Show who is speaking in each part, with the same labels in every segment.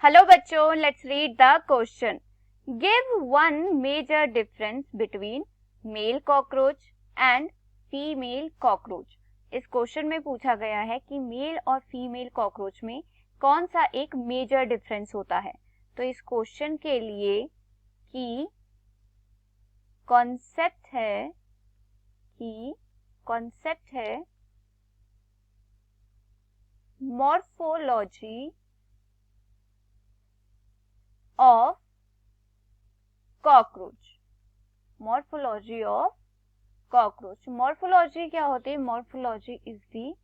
Speaker 1: Hello बच्चों, let's read the question. Give one major difference between male cockroach and female cockroach. इस question में पूछा गया है कि मेल और फीमेल कॉकरोच में कौन सा एक मेजर डिफरेंस होता है. तो इस क्वेश्चन के लिए की कॉन्सेप्ट है morphology of cockroach. Morphology of cockroach. Morphology क्या होती है? Morphology is the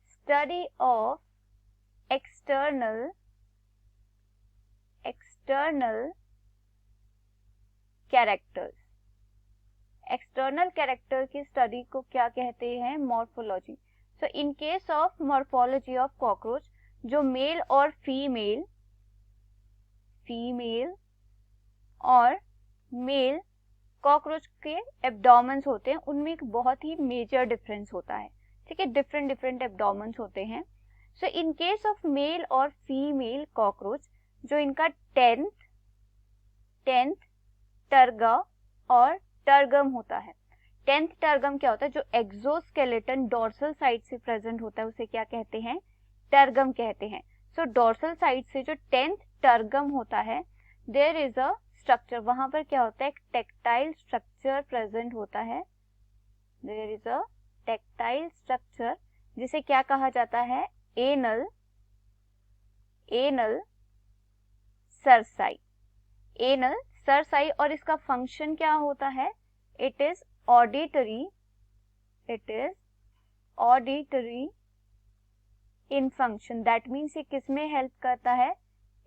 Speaker 1: study of external characters. External character की स्टडी को क्या कहते हैं? Morphology. So in case of morphology of cockroach, जो मेल और फीमेल और मेल कॉकरोच के एब्डोमेन्स होते हैं, उनमें एक बहुत ही मेजर डिफरेंस होता है. ठीक है, डिफरेंट एब्डोमेन्स होते हैं. सो इन केस ऑफ मेल और फीमेल कॉकरोच, जो इनका टेंथ टर्गा और टर्गम होता है. टेंथ टर्गम क्या होता है? जो एक्सोस्केलेटन डोर्सल साइड से प्रेजेंट होता है उसे क्या कहते हैं? टर्गम कहते हैं. सो डोर्सल साइड से जो टेंथ टर्गम होता है, देयर इज अ स्ट्रक्चर. वहां पर क्या होता है? एक टेक्टाइल स्ट्रक्चर प्रेजेंट होता है. There is a tactile structure जिसे क्या कहा जाता है? Anal cerci. और इसका फंक्शन क्या होता है? It is auditory in function. That means ये किस में हेल्प करता है?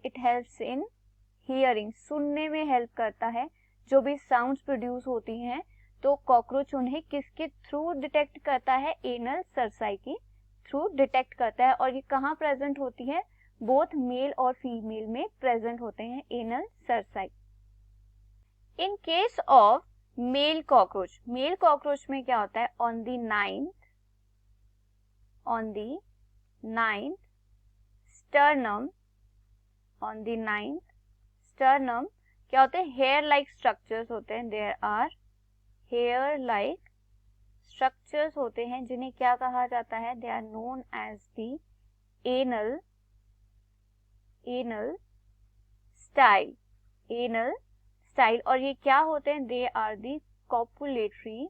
Speaker 1: It helps in hearing. सुनने में हेल्प करता है. जो भी साउंड्स प्रोड्यूस होती हैं तो कॉकरोच उन्हें किसके थ्रू डिटेक्ट करता है? एनल सरसाई के थ्रू डिटेक्ट करता है. और ये कहाँ प्रेजेंट होती है? बोथ मेल और फीमेल में प्रेजेंट होते हैं anal cerci. In case of male cockroach में क्या होता है? ऑन द नाइन्थ स्टर्नम क्या होते हैं? हेयर लाइक स्ट्रक्चर्स होते हैं. There are hair like structures होते हैं जिन्हें क्या कहा जाता है? They are known as the anal style. और ये क्या होते हैं? They are the copulatory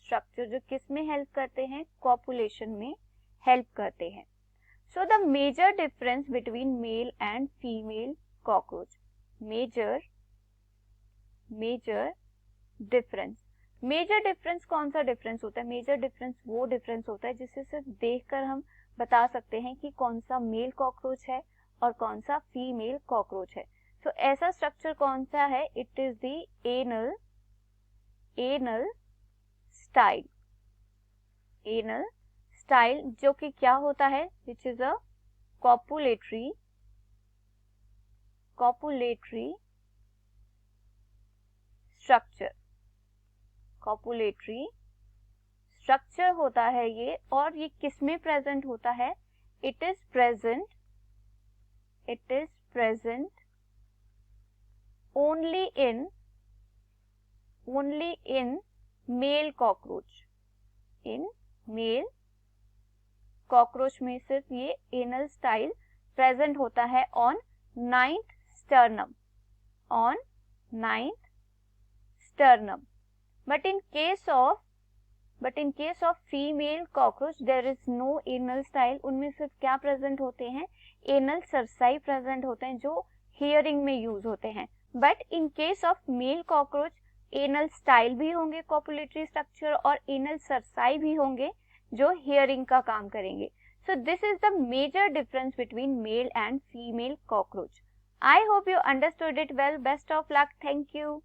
Speaker 1: structure जो किस में हेल्प करते हैं? कॉपुलेशन में हेल्प करते हैं. So the major difference between male and female cockroach. Major difference कौन सा डिफरेंस होता है? मेजर डिफरेंस वो डिफरेंस होता है जिसे सिर्फ देखकर हम बता सकते हैं कि कौन सा मेल कॉकरोच है और कौन सा फीमेल कॉकरोच है. सो ऐसा स्ट्रक्चर कौन सा है? It is the anal style जो कि क्या होता है? Which is a copulatory structure होता है ये. और ये किस में प्रेजेंट होता है? It is present only in male cockroach में सिर्फ ये एनल स्टाइल प्रेजेंट होता है on ninth sternum. But in case of female cockroach there is no anal style. उनमें सिर्फ क्या प्रेजेंट होते हैं? एनल सरसाई प्रेजेंट होते हैं जो हियरिंग में यूज होते हैं. But in case of male cockroach anal style भी होंगे, कॉपुलेटरी स्ट्रक्चर और एनल सरसाई भी होंगे जो हियरिंग का काम करेंगे. So this is the major difference between male and female cockroach. I hope you understood it well. Best of luck. Thank you.